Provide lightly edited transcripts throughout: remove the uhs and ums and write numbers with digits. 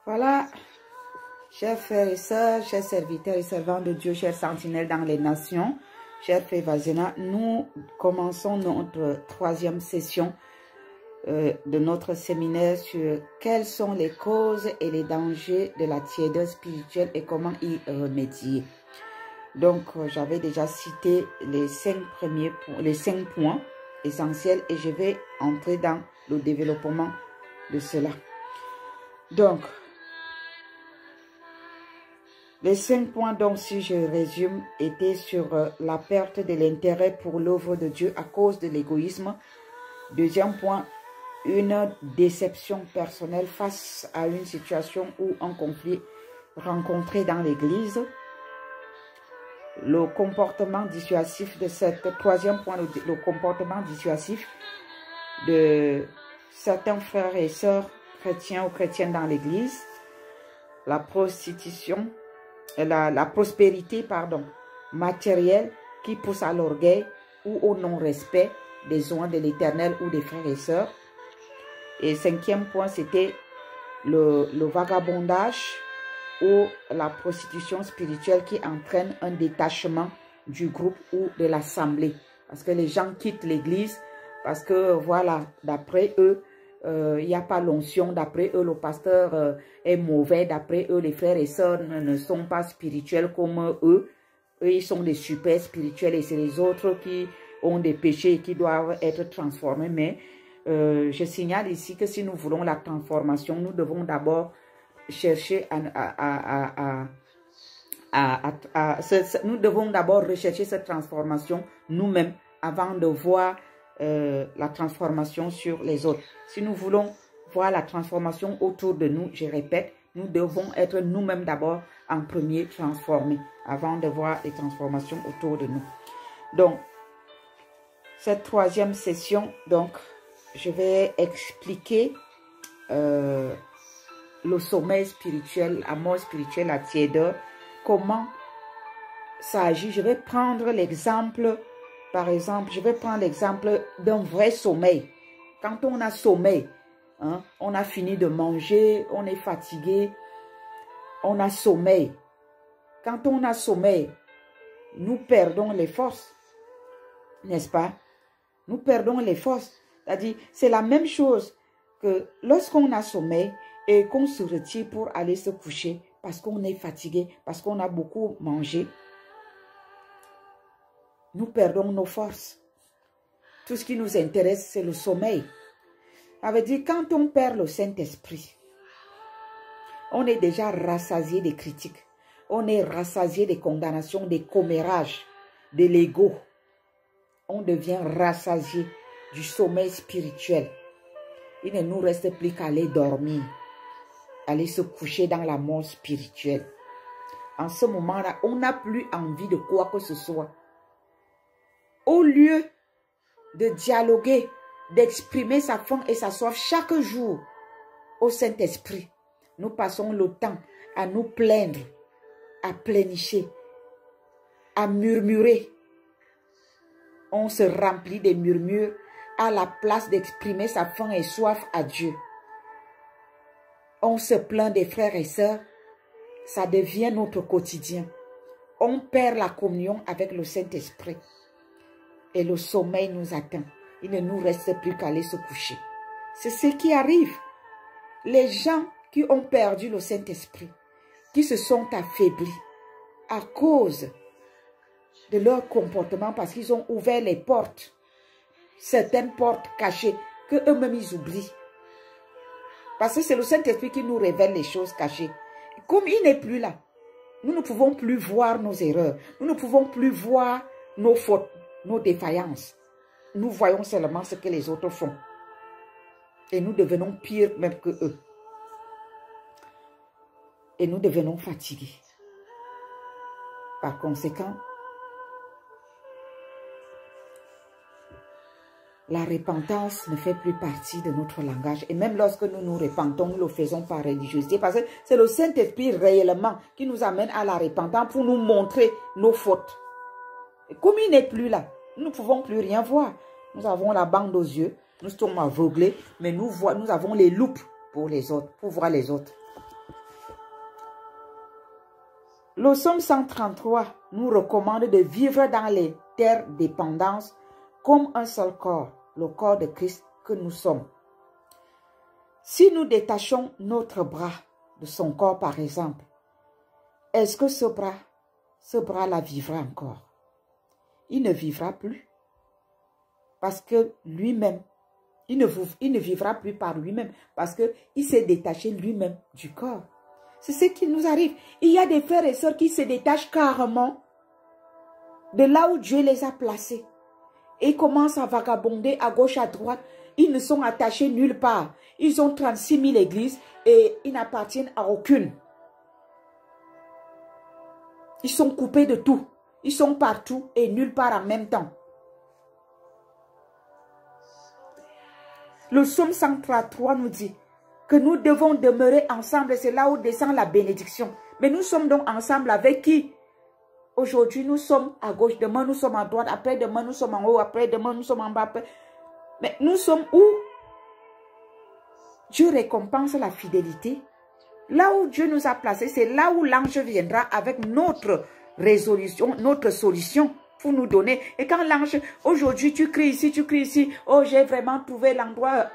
Voilà, chers frères et sœurs, chers serviteurs et servants de Dieu, chers sentinelles dans les nations, chers frères Vazena, nous commençons notre troisième session de notre séminaire sur quelles sont les causes et les dangers de la tiédeur spirituelle et comment y remédier. Donc, j'avais déjà cité les 5 points essentiels et je vais entrer dans le développement de cela. Donc, les 5 points, donc, si je résume, étaient sur la perte de l'intérêt pour l'œuvre de Dieu à cause de l'égoïsme. Deuxième point, une déception personnelle face à une situation ou un conflit rencontré dans l'Église. Le comportement dissuasif de cette troisième point, le comportement dissuasif de certains frères et sœurs chrétiens ou chrétiennes dans l'Église. La prostitution, la prospérité, matérielle qui pousse à l'orgueil ou au non-respect des soins de l'Éternel ou des frères et sœurs. Et 5e point, c'était le vagabondage ou la prostitution spirituelle qui entraîne un détachement du groupe ou de l'assemblée. Parce que les gens quittent l'église parce que, voilà, d'après eux, il n'y a pas l'onction, d'après eux, le pasteur est mauvais, d'après eux, les frères et sœurs ne sont pas spirituels comme eux. Eux, ils sont des super spirituels et c'est les autres qui ont des péchés et qui doivent être transformés. Mais je signale ici que si nous voulons la transformation, nous devons d'abord chercher nous devons d'abord rechercher cette transformation nous-mêmes avant de voir la transformation sur les autres. Si nous voulons voir la transformation autour de nous, je répète, nous devons être nous-mêmes d'abord en premier transformés avant de voir les transformations autour de nous. Donc, cette troisième session, donc, je vais expliquer le sommeil spirituel, la mort spirituelle, la tiédeur, comment ça agit. Je vais prendre l'exemple, par exemple, je vais prendre l'exemple d'un vrai sommeil. Quand on a sommeil, hein, on a fini de manger, on est fatigué, on a sommeil. Quand on a sommeil, nous perdons les forces, n'est-ce pas? Nous perdons les forces. C'est-à-dire, c'est la même chose que lorsqu'on a sommeil et qu'on se retire pour aller se coucher parce qu'on est fatigué, parce qu'on a beaucoup mangé, nous perdons nos forces. Tout ce qui nous intéresse, c'est le sommeil. Ça veut dire, quand on perd le Saint-Esprit, on est déjà rassasié des critiques, on est rassasié des condamnations, des commérages, de l'ego. On devient rassasié du sommeil spirituel. Il ne nous reste plus qu'à aller dormir, aller se coucher dans la mort spirituelle. En ce moment-là, on n'a plus envie de quoi que ce soit. Au lieu de dialoguer, d'exprimer sa faim et sa soif chaque jour au Saint-Esprit, nous passons le temps à nous plaindre, à pleurnicher, à murmurer. On se remplit des murmures à la place d'exprimer sa faim et soif à Dieu. On se plaint des frères et sœurs, ça devient notre quotidien. On perd la communion avec le Saint-Esprit et le sommeil nous atteint. Il ne nous reste plus qu'à aller se coucher. C'est ce qui arrive. Les gens qui ont perdu le Saint-Esprit, qui se sont affaiblis à cause de leur comportement parce qu'ils ont ouvert les portes, certaines portes cachées que eux-mêmes ils oublient. Parce que c'est le Saint-Esprit qui nous révèle les choses cachées. Comme il n'est plus là, nous ne pouvons plus voir nos erreurs. Nous ne pouvons plus voir nos fautes, nos défaillances. Nous voyons seulement ce que les autres font. Et nous devenons pires même que eux. Et nous devenons fatigués. Par conséquent, la repentance ne fait plus partie de notre langage. Et même lorsque nous nous repentons, nous le faisons par religiosité. Parce que c'est le Saint-Esprit réellement qui nous amène à la repentance pour nous montrer nos fautes. Et comme il n'est plus là, nous ne pouvons plus rien voir. Nous avons la bande aux yeux, nous sommes aveuglés, mais nous avons les loupes pour les autres, pour voir les autres. Le psaume 133 nous recommande de vivre dans l'interdépendance comme un seul corps, le corps de Christ que nous sommes. Si nous détachons notre bras de son corps, par exemple, est-ce que ce bras-là vivra encore? Il ne vivra plus. Parce que lui-même, il ne vivra plus par lui-même. Parce qu'il s'est détaché lui-même du corps. C'est ce qui nous arrive. Il y a des frères et sœurs qui se détachent carrément de là où Dieu les a placés. Et ils commencent à vagabonder à gauche, à droite. Ils ne sont attachés nulle part. Ils ont 36 000 églises et ils n'appartiennent à aucune. Ils sont coupés de tout. Ils sont partout et nulle part en même temps. Le psaume 133 nous dit que nous devons demeurer ensemble. C'est là où descend la bénédiction. Mais nous sommes donc ensemble avec qui? Aujourd'hui, nous sommes à gauche. Demain, nous sommes à droite. Après, demain, nous sommes en haut. Après, demain, nous sommes en bas. Mais nous sommes où? Dieu récompense la fidélité. Là où Dieu nous a placés, c'est là où l'ange viendra avec notre résolution, notre solution pour nous donner. Et quand l'ange, aujourd'hui tu cries ici, oh j'ai vraiment trouvé l'endroit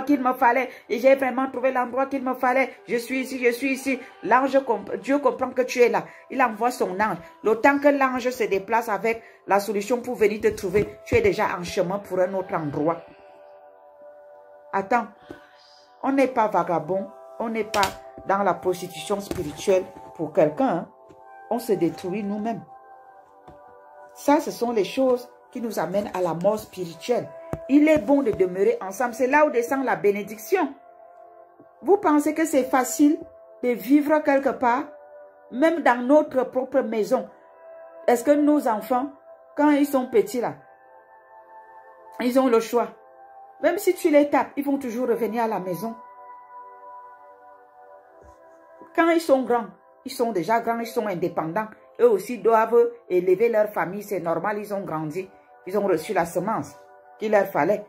qu'il me fallait, et j'ai vraiment trouvé l'endroit qu'il me fallait, je suis ici. L'ange, Dieu comprend que tu es là. Il envoie son ange. Le temps que l'ange se déplace avec la solution pour venir te trouver, tu es déjà en chemin pour un autre endroit. Attends, on n'est pas vagabond, on n'est pas dans la prostitution spirituelle pour quelqu'un, hein. On se détruit nous-mêmes. Ça, ce sont les choses qui nous amènent à la mort spirituelle. Il est bon de demeurer ensemble. C'est là où descend la bénédiction. Vous pensez que c'est facile de vivre quelque part, même dans notre propre maison? Est-ce que nos enfants, quand ils sont petits là, ils ont le choix? Même si tu les tapes, ils vont toujours revenir à la maison. Quand ils sont grands, ils sont déjà grands, ils sont indépendants. Eux aussi doivent élever leur famille, c'est normal, ils ont grandi. Ils ont reçu la semence qu'il leur fallait.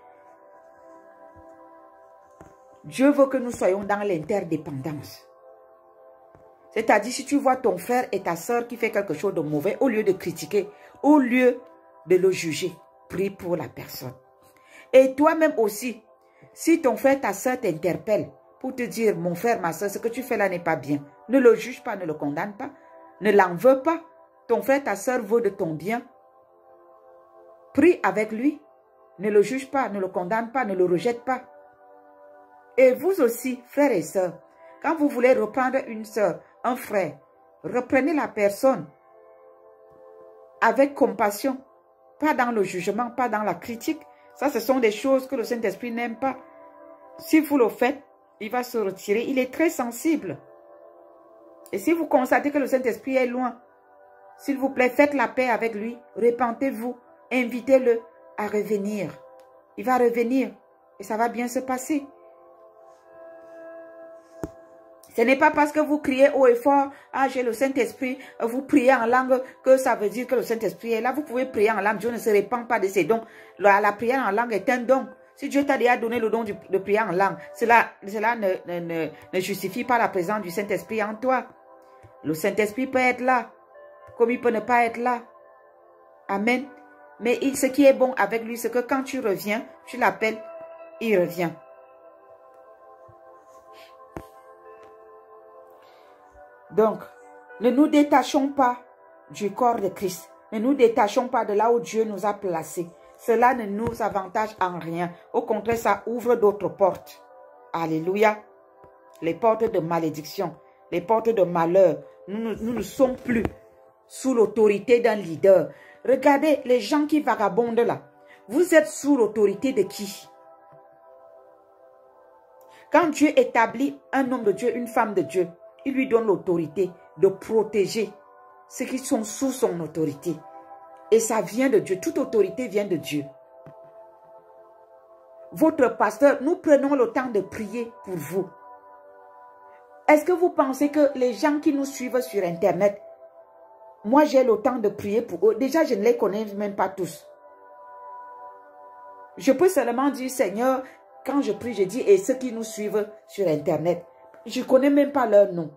Dieu veut que nous soyons dans l'interdépendance. C'est-à-dire, si tu vois ton frère et ta soeur qui fait quelque chose de mauvais, au lieu de critiquer, au lieu de le juger, prie pour la personne. Et toi-même aussi, si ton frère, ta soeur t'interpelle pour te dire, mon frère, ma soeur, ce que tu fais là n'est pas bien, ne le juge pas, ne le condamne pas, ne l'en veux pas. Ton frère, ta soeur veut de ton bien. Prie avec lui, ne le juge pas, ne le condamne pas, ne le rejette pas. Et vous aussi, frères et sœurs, quand vous voulez reprendre une sœur, un frère, reprenez la personne avec compassion, pas dans le jugement, pas dans la critique. Ça, ce sont des choses que le Saint-Esprit n'aime pas. Si vous le faites, il va se retirer. Il est très sensible. Et si vous constatez que le Saint-Esprit est loin, s'il vous plaît, faites la paix avec lui. Repentez-vous. Invitez-le à revenir. Il va revenir et ça va bien se passer. Ce n'est pas parce que vous criez haut et fort, ah j'ai le Saint-Esprit, vous priez en langue, que ça veut dire que le Saint-Esprit est là. Vous pouvez prier en langue, Dieu ne se répand pas de ses dons. La prière en langue est un don. Si Dieu t'a déjà donné le don de prier en langue, cela ne justifie pas la présence du Saint-Esprit en toi. Le Saint-Esprit peut être là, comme il peut ne pas être là. Amen. Mais ce qui est bon avec lui, c'est que quand tu reviens, tu l'appelles, il revient. Donc, ne nous détachons pas du corps de Christ. Ne nous détachons pas de là où Dieu nous a placés. Cela ne nous avantage en rien. Au contraire, ça ouvre d'autres portes. Alléluia. Les portes de malédiction, les portes de malheur. Nous ne sommes plus sous l'autorité d'un leader. Regardez les gens qui vagabondent là. Vous êtes sous l'autorité de qui? Quand Dieu établit un homme de Dieu, une femme de Dieu, il lui donne l'autorité de protéger ceux qui sont sous son autorité. Et ça vient de Dieu. Toute autorité vient de Dieu. Votre pasteur, nous prenons le temps de prier pour vous. Est-ce que vous pensez que les gens qui nous suivent sur Internet, moi j'ai le temps de prier pour eux? Déjà, je ne les connais même pas tous. Je peux seulement dire, Seigneur, quand je prie, je dis, et ceux qui nous suivent sur Internet, je ne connais même pas leur nom.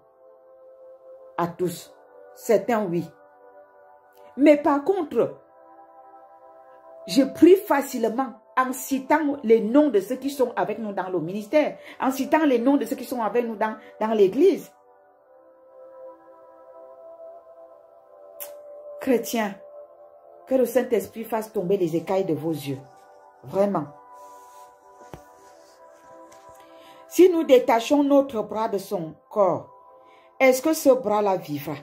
À tous. Certains, oui. Mais par contre, je prie facilement en citant les noms de ceux qui sont avec nous dans le ministère, en citant les noms de ceux qui sont avec nous dans l'église. Chrétiens, que le Saint-Esprit fasse tomber les écailles de vos yeux. Vraiment. Si nous détachons notre bras de son corps, est-ce que ce bras-là vivra?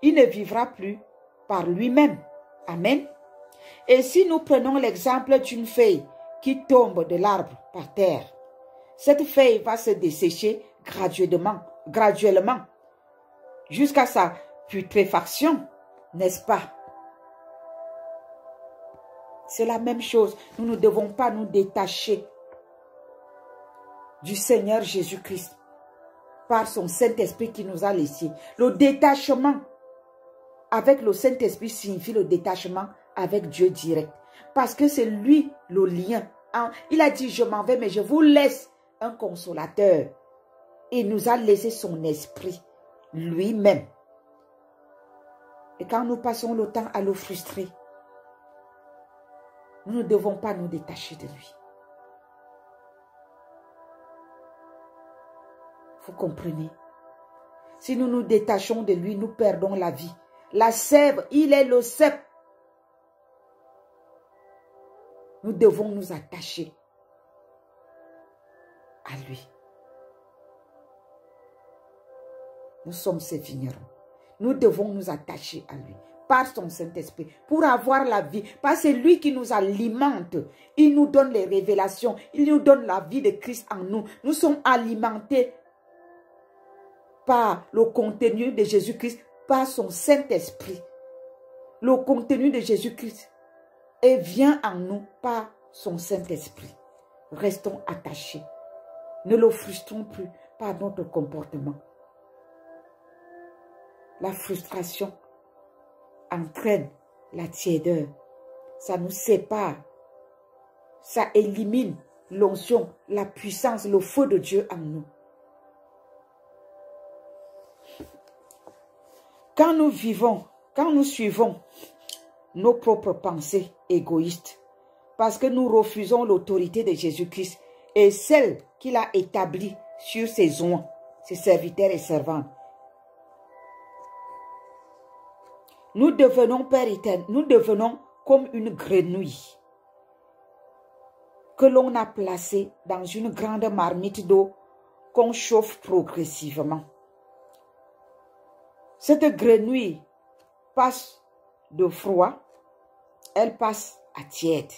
Il ne vivra plus par lui-même. Amen. Et si nous prenons l'exemple d'une feuille qui tombe de l'arbre par terre, cette feuille va se dessécher graduellement, jusqu'à sa putréfaction, n'est-ce pas? C'est la même chose. Nous ne devons pas nous détacher du Seigneur Jésus-Christ par son Saint-Esprit qui nous a laissés. Le détachement avec le Saint-Esprit signifie le détachement avec Dieu direct. Parce que c'est lui le lien. Il a dit, je m'en vais, mais je vous laisse un consolateur. Il nous a laissé son esprit lui-même. Et quand nous passons le temps à le frustrer, nous ne devons pas nous détacher de lui. Vous comprenez? Si nous nous détachons de lui, nous perdons la vie. La sève, il est le cep. Nous devons nous attacher à lui. Nous sommes ses vignerons. Nous devons nous attacher à lui par son Saint-Esprit pour avoir la vie. Parce que c'est lui qui nous alimente. Il nous donne les révélations. Il nous donne la vie de Christ en nous. Nous sommes alimentés par le contenu de Jésus-Christ, par son Saint-Esprit. Le contenu de Jésus-Christ et vient en nous par son Saint-Esprit. Restons attachés. Ne le frustrons plus par notre comportement. La frustration entraîne la tiédeur. Ça nous sépare. Ça élimine l'onction, la puissance, le feu de Dieu en nous. Quand nous suivons nos propres pensées égoïstes, parce que nous refusons l'autorité de Jésus-Christ et celle qu'il a établie sur ses oints, ses serviteurs et servantes, nous devenons, Père éternel, nous devenons comme une grenouille que l'on a placée dans une grande marmite d'eau qu'on chauffe progressivement. Cette grenouille passe de froid, elle passe à tiède.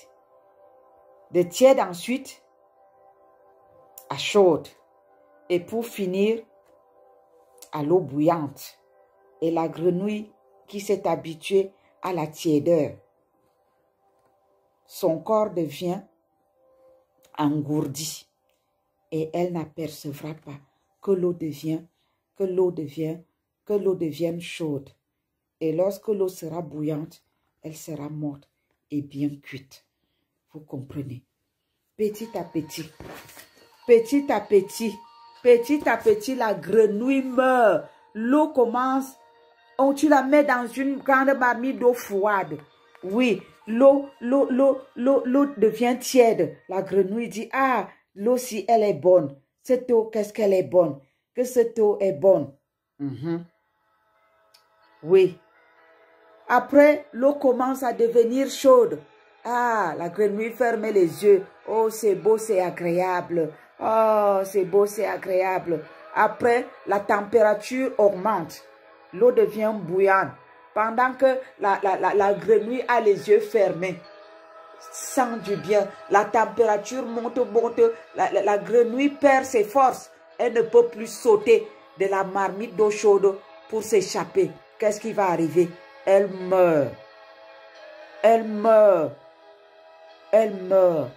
De tiède ensuite à chaude. Et pour finir, à l'eau bouillante. Et la grenouille qui s'est habituée à la tiédeur, son corps devient engourdi. Et elle n'apercevra pas que l'eau devienne chaude. Et lorsque l'eau sera bouillante, elle sera morte et bien cuite. Vous comprenez? Petit à petit, la grenouille meurt. L'eau commence, tu la mets dans une grande marmite d'eau froide. Oui, l'eau devient tiède. La grenouille dit, ah, l'eau si elle est bonne. Cette eau, qu'est-ce qu'elle est bonne? Que cette eau est bonne. Oui. Après, l'eau commence à devenir chaude. Ah, la grenouille ferme les yeux. Oh, c'est beau, c'est agréable. Oh, c'est beau, c'est agréable. Après, la température augmente. L'eau devient bouillante. Pendant que la grenouille a les yeux fermés. Sent du bien. La température monte. La grenouille perd ses forces. Elle ne peut plus sauter de la marmite d'eau chaude pour s'échapper. Qu'est-ce qui va arriver? Elle meurt. Elle meurt. Elle meurt.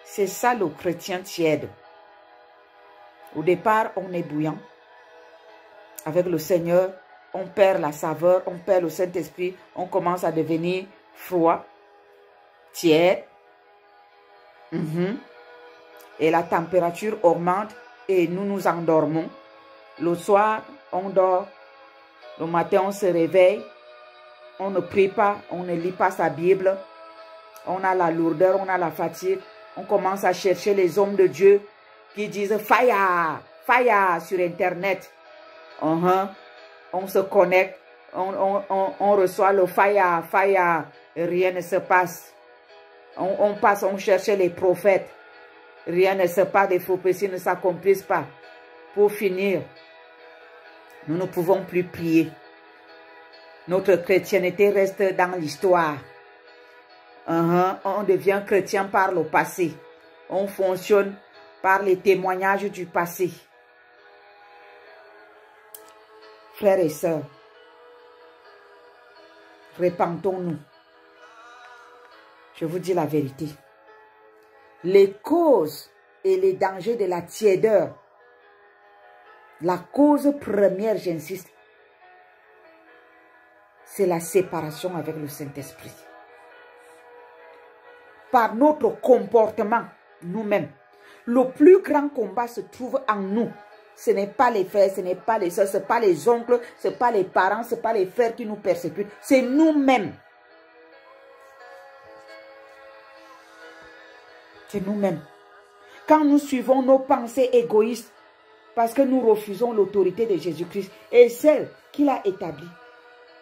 C'est ça le chrétien tiède. Au départ, on est bouillant. Avec le Seigneur, on perd la saveur, on perd le Saint-Esprit, on commence à devenir froid, tiède. Et la température augmente et nous nous endormons. Le soir, on dort. Le matin, on se réveille, on ne prie pas, on ne lit pas sa Bible. On a la lourdeur, on a la fatigue. On commence à chercher les hommes de Dieu qui disent fire, fire sur Internet. On se connecte, on reçoit le fire, fire, et rien ne se passe. On passe, on cherche les prophètes. Rien ne se passe, les prophéties ne s'accomplissent pas. Pour finir, nous ne pouvons plus prier. Notre chrétienté reste dans l'histoire. On devient chrétien par le passé. On fonctionne par les témoignages du passé. Frères et sœurs, repentons-nous. Je vous dis la vérité. Les causes et les dangers de la tiédeur, la cause première, j'insiste, c'est la séparation avec le Saint-Esprit. Par notre comportement, nous-mêmes, le plus grand combat se trouve en nous. Ce n'est pas les frères, ce n'est pas les soeurs, ce n'est pas les oncles, ce n'est pas les parents, ce n'est pas les frères qui nous persécutent. C'est nous-mêmes. C'est nous-mêmes. Quand nous suivons nos pensées égoïstes, parce que nous refusons l'autorité de Jésus-Christ et celle qu'il a établie,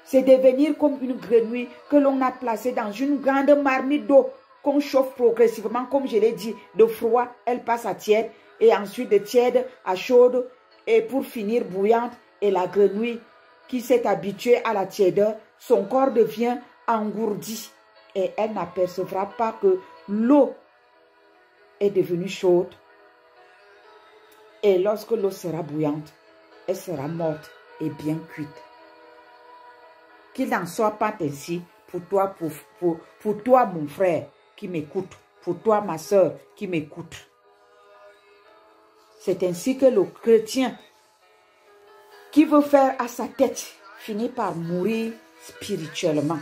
c'est devenir comme une grenouille que l'on a placée dans une grande marmite d'eau qu'on chauffe progressivement, comme je l'ai dit, de froid, elle passe à tiède, et ensuite de tiède à chaude, et pour finir bouillante, et la grenouille qui s'est habituée à la tiédeur, son corps devient engourdi, et elle n'apercevra pas que l'eau est devenue chaude, et lorsque l'eau sera bouillante, elle sera morte et bien cuite. Qu'il n'en soit pas ainsi pour toi, pour toi mon frère qui m'écoute, pour toi ma soeur qui m'écoute. C'est ainsi que le chrétien qui veut faire à sa tête finit par mourir spirituellement.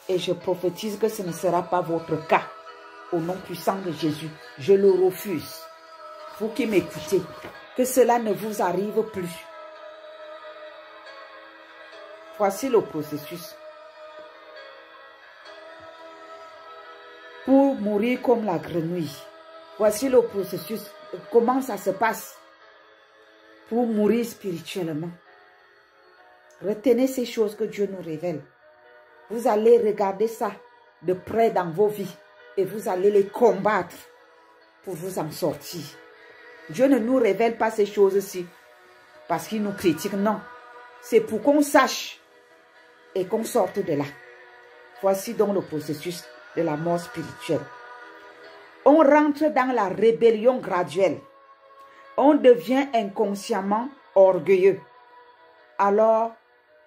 Et je prophétise que ce ne sera pas votre cas. Au nom puissant de Jésus, je le refuse. Vous qui m'écoutez, que cela ne vous arrive plus. Voici le processus. Pour mourir comme la grenouille. Voici le processus. Comment ça se passe pour mourir spirituellement. Retenez ces choses que Dieu nous révèle. Vous allez regarder ça de près dans vos vies et vous allez les combattre pour vous en sortir. Dieu ne nous révèle pas ces choses-ci parce qu'il nous critique, non. C'est pour qu'on sache et qu'on sorte de là. Voici donc le processus de la mort spirituelle. On rentre dans la rébellion graduelle. On devient inconsciemment orgueilleux. Alors,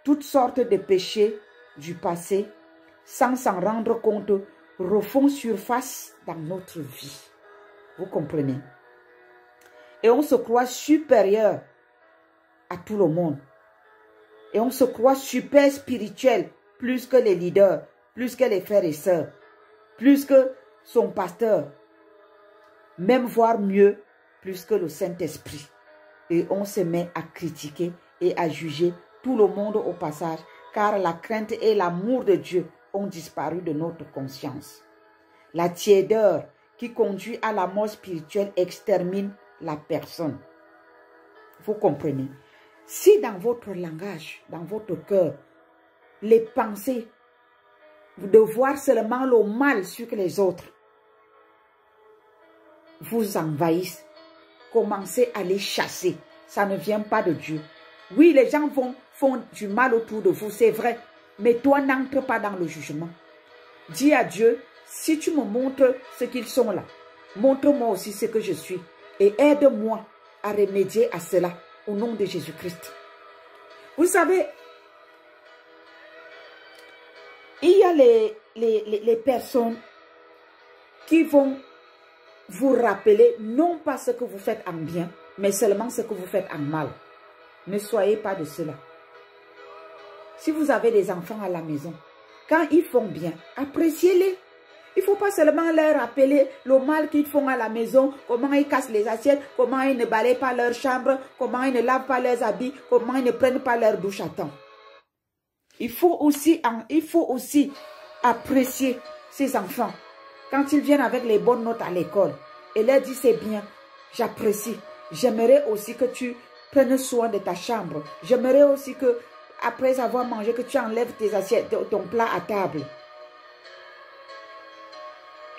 toutes sortes de péchés du passé, sans s'en rendre compte, refont surface dans notre vie. Vous comprenez? Et on se croit supérieur à tout le monde. Et on se croit super spirituel, plus que les leaders, plus que les frères et sœurs, plus que son pasteur, même voire mieux, plus que le Saint-Esprit. Et on se met à critiquer et à juger tout le monde au passage, car la crainte et l'amour de Dieu ont disparu de notre conscience. La tiédeur qui conduit à la mort spirituelle extermine la personne. Vous comprenez? Si dans votre langage, dans votre cœur, les pensées de voir seulement le mal sur les autres vous envahissent, commencez à les chasser. Ça ne vient pas de Dieu. Oui, les gens font du mal autour de vous, c'est vrai. Mais toi, n'entre pas dans le jugement. Dis à Dieu, si tu me montres ce qu'ils sont là, montre-moi aussi ce que je suis. Et aide-moi à remédier à cela au nom de Jésus-Christ. Vous savez, il y a les personnes qui vont vous rappeler non pas ce que vous faites en bien, mais seulement ce que vous faites en mal. Ne soyez pas de cela. Si vous avez des enfants à la maison, quand ils font bien, appréciez-les. Il ne faut pas seulement leur rappeler le mal qu'ils font à la maison, comment ils cassent les assiettes, comment ils ne balayent pas leur chambre, comment ils ne lavent pas leurs habits, comment ils ne prennent pas leur douche à temps. Il faut aussi apprécier ces enfants. Quand ils viennent avec les bonnes notes à l'école, et leur dire c'est bien, j'apprécie. J'aimerais aussi que tu prennes soin de ta chambre. J'aimerais aussi que, après avoir mangé, que tu enlèves tes assiettes, ton plat à table.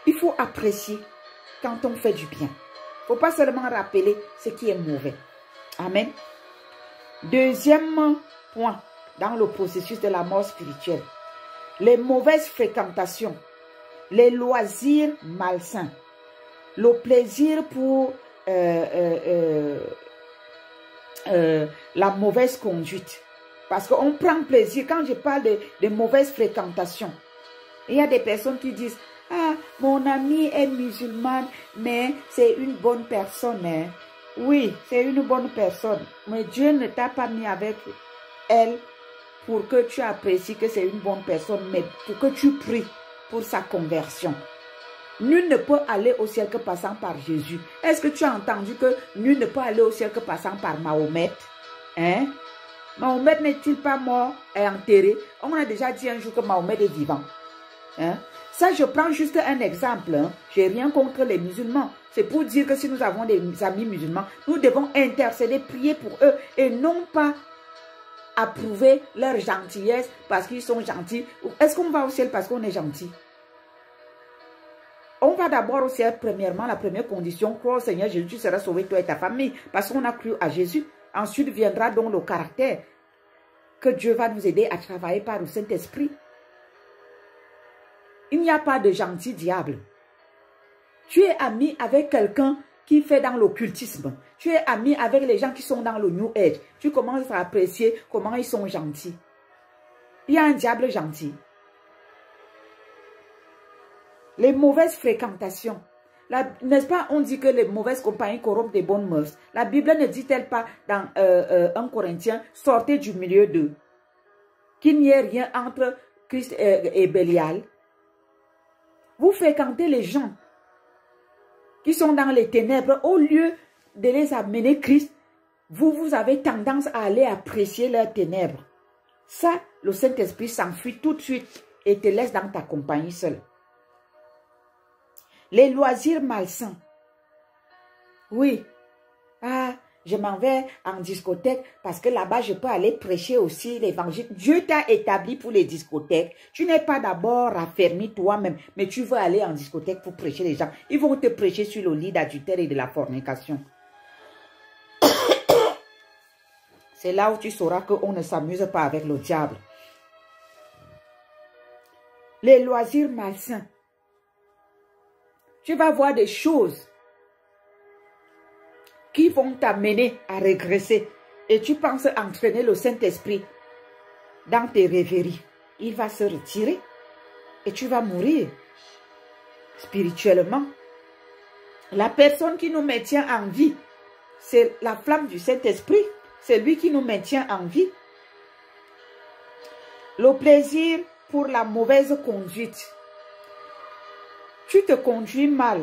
Il faut apprécier quand on fait du bien. Il ne faut pas seulement rappeler ce qui est mauvais. Amen. Deuxième point dans le processus de la mort spirituelle. Les mauvaises fréquentations, les loisirs malsains, le plaisir pour la mauvaise conduite. Parce qu'on prend plaisir. Quand je parle de mauvaise fréquentation, il y a des personnes qui disent, ah, mon ami est musulmane, mais c'est une bonne personne. Hein. Oui, c'est une bonne personne. Mais Dieu ne t'a pas mis avec elle pour que tu apprécies que c'est une bonne personne, mais pour que tu pries pour sa conversion. Nul ne peut aller au ciel que passant par Jésus. Est-ce que tu as entendu que nul ne peut aller au ciel que passant par Mahomet? Hein? Mahomet n'est-il pas mort et enterré? On a déjà dit un jour que Mahomet est vivant. Hein? Ça, je prends juste un exemple. Hein. Je n'ai rien contre les musulmans. C'est pour dire que si nous avons des amis musulmans, nous devons intercéder, prier pour eux et non pas approuver leur gentillesse parce qu'ils sont gentils. Est-ce qu'on va au ciel parce qu'on est gentil? On va d'abord au ciel, premièrement, la première condition, croire au Seigneur Jésus, tu seras sauvé, toi et ta famille, parce qu'on a cru à Jésus. Ensuite viendra donc le caractère que Dieu va nous aider à travailler par le Saint-Esprit. Il n'y a pas de gentil diable. Tu es ami avec quelqu'un qui fait dans l'occultisme. Tu es ami avec les gens qui sont dans le New Age. Tu commences à apprécier comment ils sont gentils. Il y a un diable gentil. Les mauvaises fréquentations. N'est-ce pas, on dit que les mauvaises compagnies corrompent des bonnes mœurs. La Bible ne dit-elle pas dans 1 Corinthiens, sortez du milieu d'eux. Qu'il n'y ait rien entre Christ et Bélial. Vous fréquentez les gens qui sont dans les ténèbres. Au lieu de les amener Christ, vous avez tendance à aller apprécier leurs ténèbres. Ça, le Saint-Esprit s'enfuit tout de suite et te laisse dans ta compagnie seule. Les loisirs malsains. Oui. Ah, je m'en vais en discothèque parce que là-bas, je peux aller prêcher aussi l'évangile. Dieu t'a établi pour les discothèques. Tu n'es pas d'abord raffermi toi-même, mais tu veux aller en discothèque pour prêcher les gens. Ils vont te prêcher sur le lit d'adultère et de la fornication. C'est là où tu sauras qu'on ne s'amuse pas avec le diable. Les loisirs malsains. Tu vas voir des choses qui vont t'amener à régresser. Et tu penses entraîner le Saint-Esprit dans tes rêveries. Il va se retirer et tu vas mourir spirituellement. La personne qui nous maintient en vie, c'est la flamme du Saint-Esprit. C'est lui qui nous maintient en vie. Le plaisir pour la mauvaise conduite. Tu te conduis mal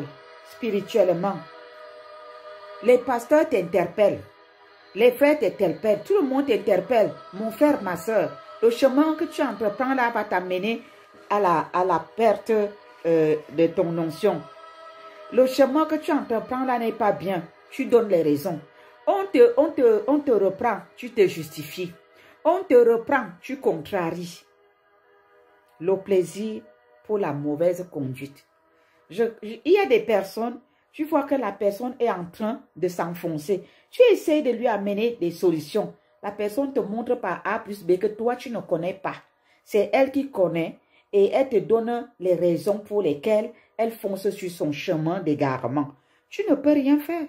spirituellement. Les pasteurs t'interpellent. Les frères t'interpellent. Tout le monde t'interpelle. Mon frère, ma soeur, le chemin que tu entreprends là va t'amener à la perte de ton onction. Le chemin que tu entreprends là n'est pas bien. Tu donnes les raisons. On te reprend, tu te justifies. On te reprend, tu contraries. Le plaisir pour la mauvaise conduite. Il y a des personnes, tu vois que la personne est en train de s'enfoncer. Tu essaies de lui amener des solutions. La personne te montre par A plus B que toi, tu ne connais pas. C'est elle qui connaît et elle te donne les raisons pour lesquelles elle fonce sur son chemin d'égarement. Tu ne peux rien faire.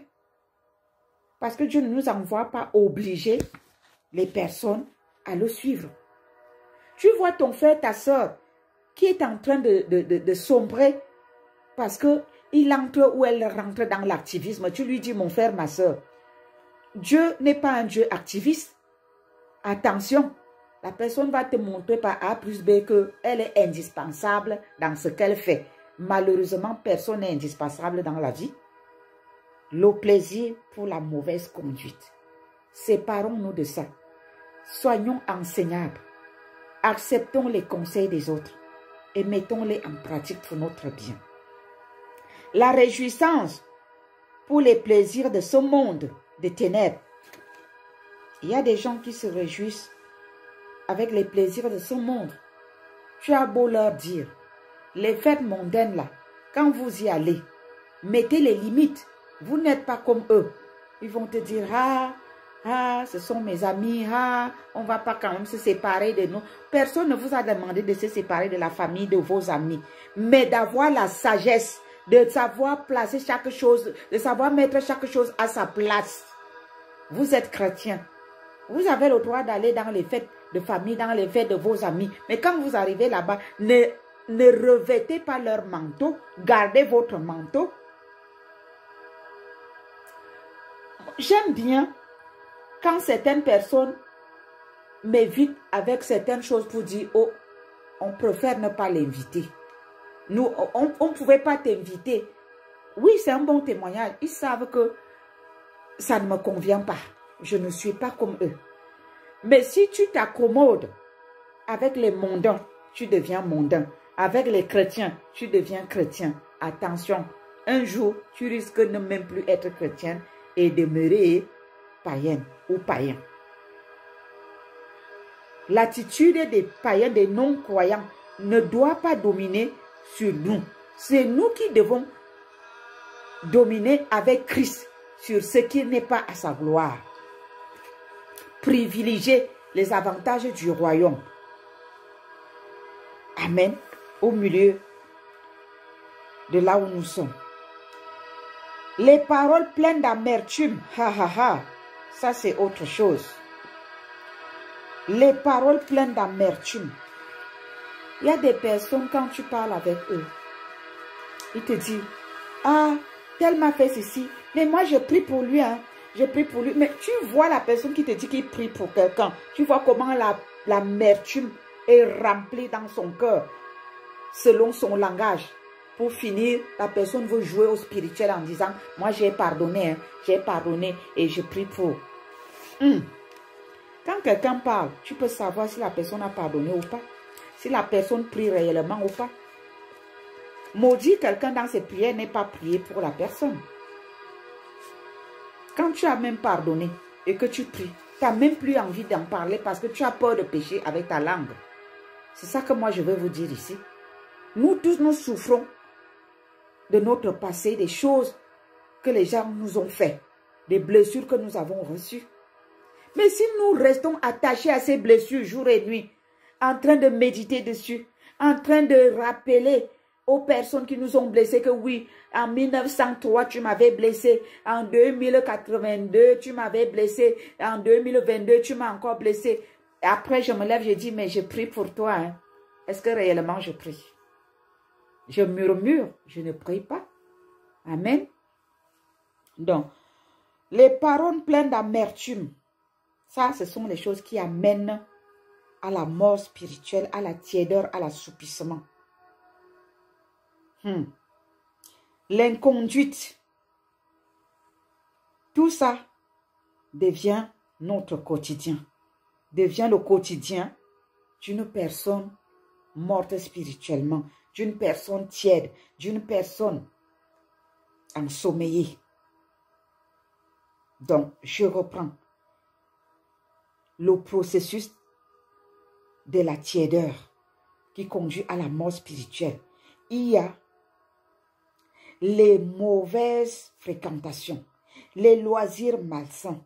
Parce que Dieu ne nous envoie pas obliger les personnes à le suivre. Tu vois ton frère, ta soeur, qui est en train de sombrer parce qu'il entre ou elle rentre dans l'activisme. Tu lui dis, mon frère, ma soeur, Dieu n'est pas un Dieu activiste. Attention, la personne va te montrer par A plus B qu'elle est indispensable dans ce qu'elle fait. malheureusement, personne n'est indispensable dans la vie. Le plaisir pour la mauvaise conduite. Séparons-nous de ça. Soyons enseignables. Acceptons les conseils des autres et mettons-les en pratique pour notre bien. La réjouissance pour les plaisirs de ce monde de ténèbres. Il y a des gens qui se réjouissent avec les plaisirs de ce monde. Tu as beau leur dire, les fêtes mondaines là, quand vous y allez, mettez les limites. Vous n'êtes pas comme eux. Ils vont te dire, ce sont mes amis, on ne va pas quand même se séparer de nous. Personne ne vous a demandé de se séparer de la famille de vos amis, mais d'avoir la sagesse, de savoir placer chaque chose, de savoir mettre chaque chose à sa place. Vous êtes chrétien. Vous avez le droit d'aller dans les fêtes de famille, dans les fêtes de vos amis. Mais quand vous arrivez là-bas, ne revêtez pas leur manteau. Gardez votre manteau. J'aime bien quand certaines personnes m'évitent avec certaines choses pour dire, oh, on préfère ne pas l'inviter. Nous, on ne pouvait pas t'inviter. Oui, c'est un bon témoignage. Ils savent que ça ne me convient pas. Je ne suis pas comme eux. Mais si tu t'accommodes avec les mondains, tu deviens mondain. Avec les chrétiens, tu deviens chrétien. Attention, un jour, tu risques de ne même plus être chrétienne et demeurer païenne ou païen. L'attitude des païens, des non-croyants, ne doit pas dominer sur nous. C'est nous qui devons dominer avec Christ sur ce qui n'est pas à sa gloire. Privilégier les avantages du royaume. Amen. Au milieu de là où nous sommes. Les paroles pleines d'amertume. Ça c'est autre chose. Les paroles pleines d'amertume. Il y a des personnes, quand tu parles avec eux, ils te disent, tel m'a fait ceci, mais moi je prie pour lui, je prie pour lui. Mais tu vois la personne qui te dit qu'il prie pour quelqu'un, tu vois comment l'amertume est remplie dans son cœur, selon son langage. Pour finir, la personne veut jouer au spirituel en disant, moi j'ai pardonné et je prie pour. Quand quelqu'un parle, tu peux savoir si la personne a pardonné ou pas. Si la personne prie réellement ou pas. Maudire quelqu'un dans ses prières n'est pas prier pour la personne. Quand tu as même pardonné et que tu pries, tu n'as même plus envie d'en parler parce que tu as peur de pécher avec ta langue. C'est ça que moi je veux vous dire ici. Nous tous, nous souffrons de notre passé, des choses que les gens nous ont fait, des blessures que nous avons reçues. Mais si nous restons attachés à ces blessures jour et nuit, en train de méditer dessus, en train de rappeler aux personnes qui nous ont blessés que oui, en 1903, tu m'avais blessé, en 2082, tu m'avais blessé, en 2022, tu m'as encore blessé. Et après, je me lève, je dis, mais je prie pour toi. Est-ce que réellement je prie? Je murmure, je ne prie pas. Amen. Donc, les paroles pleines d'amertume, ça, ce sont les choses qui amènent à la mort spirituelle, à la tiédeur, à l'assoupissement. L'inconduite, tout ça devient notre quotidien, devient le quotidien d'une personne morte spirituellement, d'une personne tiède, d'une personne ensommeillée. Donc, je reprends. Le processus de la tiédeur qui conduit à la mort spirituelle. Il y a les mauvaises fréquentations, les loisirs malsains,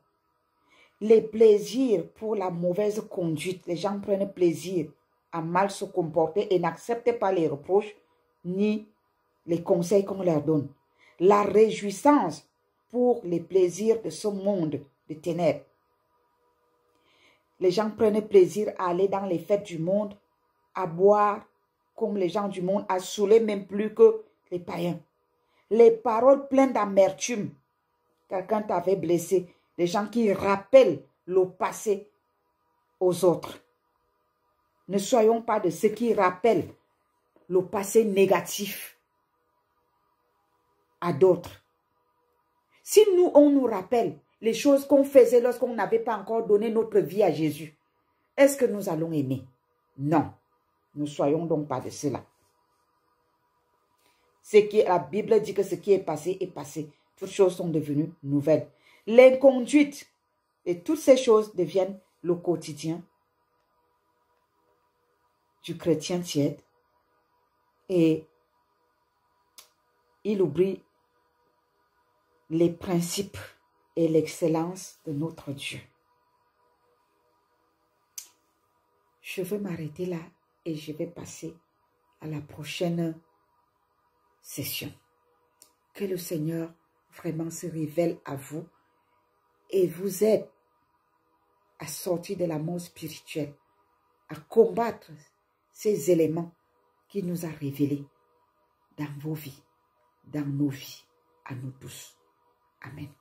les plaisirs pour la mauvaise conduite. Les gens prennent plaisir à mal se comporter et n'acceptent pas les reproches ni les conseils qu'on leur donne. La réjouissance pour les plaisirs de ce monde de ténèbres. Les gens prennent plaisir à aller dans les fêtes du monde, à boire comme les gens du monde, à saouler même plus que les païens. Les paroles pleines d'amertume. Quelqu'un t'avait blessé. Les gens qui rappellent le passé aux autres. Ne soyons pas de ceux qui rappellent le passé négatif à d'autres. Si nous, on nous rappelle les choses qu'on faisait lorsqu'on n'avait pas encore donné notre vie à Jésus, est-ce que nous allons aimer? Non. Ne soyons donc pas de cela. La Bible dit que ce qui est passé. Toutes choses sont devenues nouvelles. L'inconduite et toutes ces choses deviennent le quotidien du chrétien tiède. Et il oublie les principes et l'excellence de notre Dieu. Je vais m'arrêter là et je vais passer à la prochaine session. Que le Seigneur vraiment se révèle à vous et vous aide à sortir de la mort spirituelle, à combattre ces éléments qu'il nous a révélés dans vos vies, dans nos vies, à nous tous. Amen.